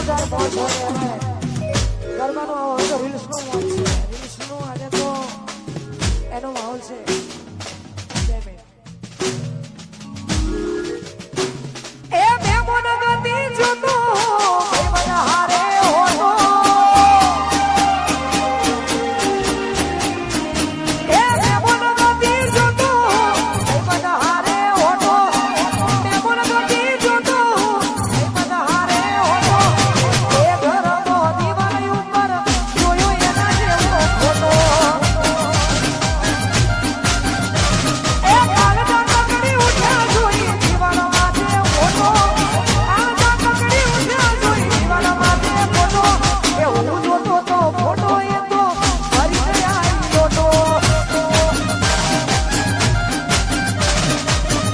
જોરદાર મોજ હોય અને ગરબાનો આવો તો રીલ્સનો મોજ છે. રીલ્સનો આજે તો એનો માહોલ છે. એ મેમોન ગતિ જોતો ભાઈ બધા હારે હોતો એ મેમોન ગતિ જોતો ભાઈ બધા હારે હોતો મેમોન ગતિ જોતો ભાઈ બધા હારે હોતો એ ઘરનો દીવાલ ઉપર જોયો એના જેવો ફોટો એ કાળજા કકડી ઉઠ્યા જોઈ દીવાલ માથે ફોટો કાળજા કકડી ઉઠ્યા જોઈ દીવાલ માથે ફોટો એ હું જોતો તો ફોટો એ તો ભરી ગયા લોટો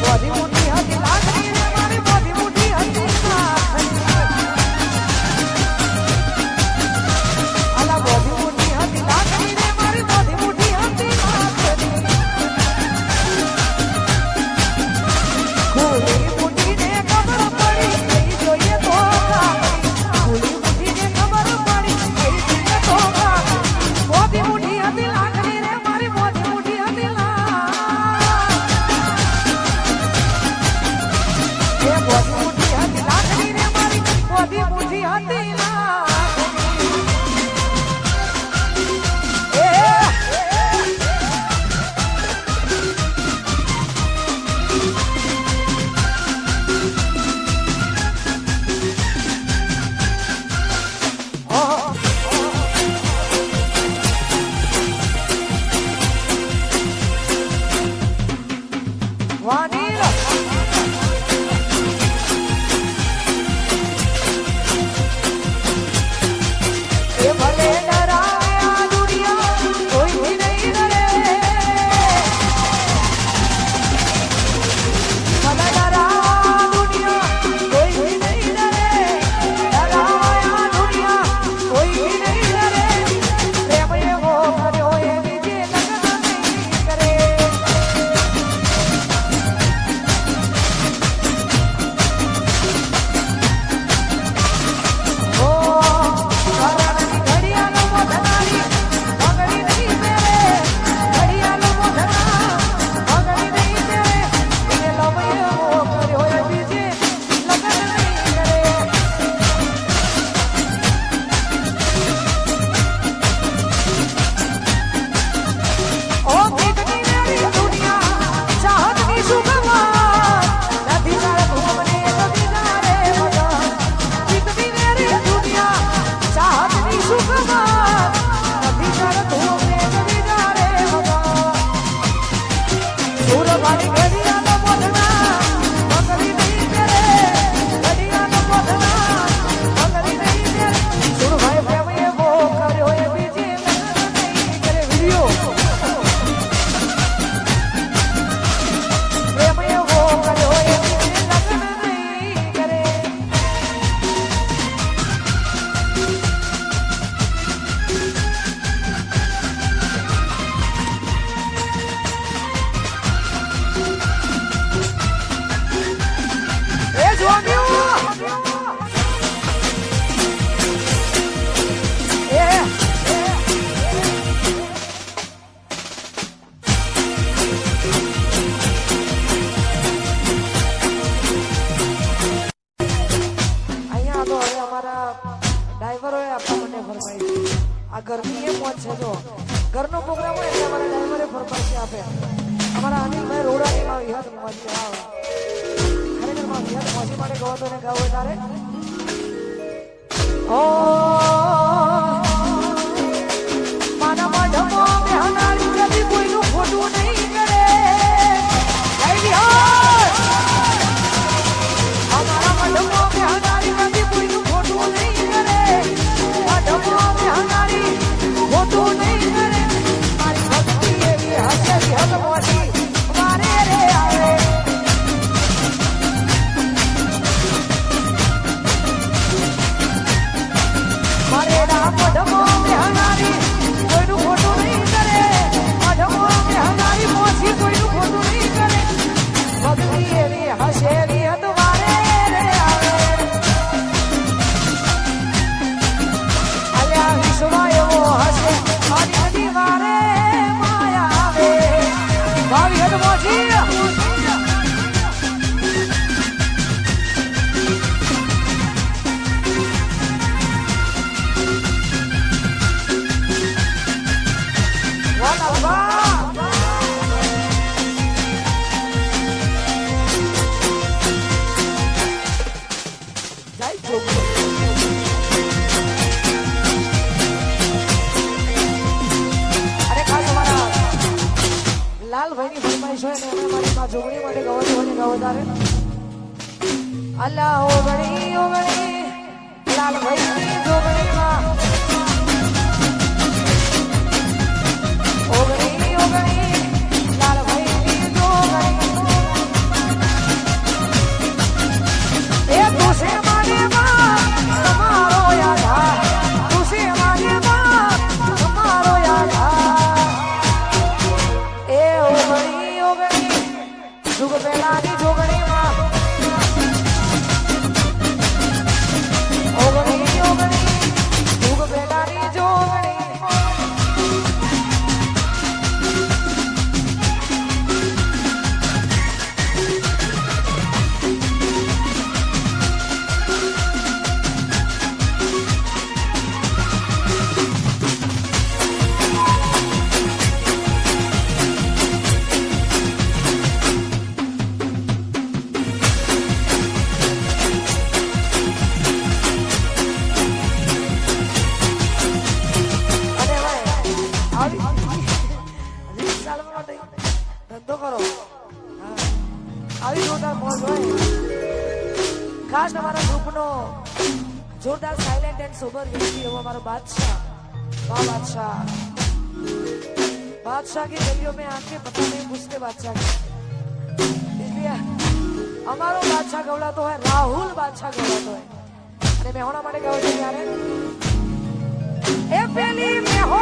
બોધી મોટી હતી લાકડી રે મારી બોધી મોટી હતી આલા બોધી મોટી હતી લાકડી રે મારી બોધી મોટી હતી ગોળી મુઠીને ખબર પડી કઈ જોઈએ તો ગોળી મુઠીને ખબર પડી કઈ જોઈએ તો બોધી મોટી હતી લાકડી રે મારી બોધી મોટી હતી એ બોધી મોટી હતી લાકડી રે મારી બોધી મોટી હતી વાનીલા એ ભલે ડરાવે આ દુનિયા કોઈ નહીં ડરે ભલે ડરાવે આ દુનિયા કોઈ નહીં ડરે ડરાવે આ દુનિયા કોઈ નહીં ડરે પ્રેમ એવો કર્યો એ બીજે લગ્ન નહીં કરે આ ઘરની એ મોજ છે. જો ઘરનો પ્રોગ્રામ હોય એટલે અમારા ડ્રાઈવરે ફરમાઈશ આપે. અમારા અનિલભાઈ રોડાણીમાં વિહત મોજ છે. ખરેખર માં વિહત મોજી માટે ગવો તો ને ગાવું તારે ઓ માના મઢમો બેહનારી કદી કોઈનું ખોટું નહીં કરે જય વિહાર અમારા મઢમો બેહનારી કદી કોઈનું ખોટું નહીં કરે મઢમો બેહનારી ખોટું નહીં કરે મારી ભક્તિ એવી હશે વિહત મોજી મારે રે આવે જોગણી માટે ગવો છો ને ગવો તારે અલ્લા ઓગણી ઓગણી લાલભાઈ જોગણીમાં ઓગણી ઓગણી લાલભાઈ જોગણી એ તુસે માને માં તમારો યાદ તુસે માને માં તમારો યાદ એ ઓગણી ઓગણી જુગ પેલાની જોગણીમાં ઓગણી ઓગણી જુગ પેલાની જોગણી ધંધો કરો આવી જોરદાર મોજ હોય ખાસ તમારા ગ્રુપનો જોરદાર સાયલેન્ટ એન્ડ સોબર વ્યક્તિ એવો हमारा बादशाह वाह बादशाह बादशाह की गलियों में आके पता नहीं घुसते बादशाह की इसलिए हमारो बादशाह गवड़ा तो है राहुल बादशाह गवड़ा तो है अरे मैं होना माटे गाओ यार ए पहली में हो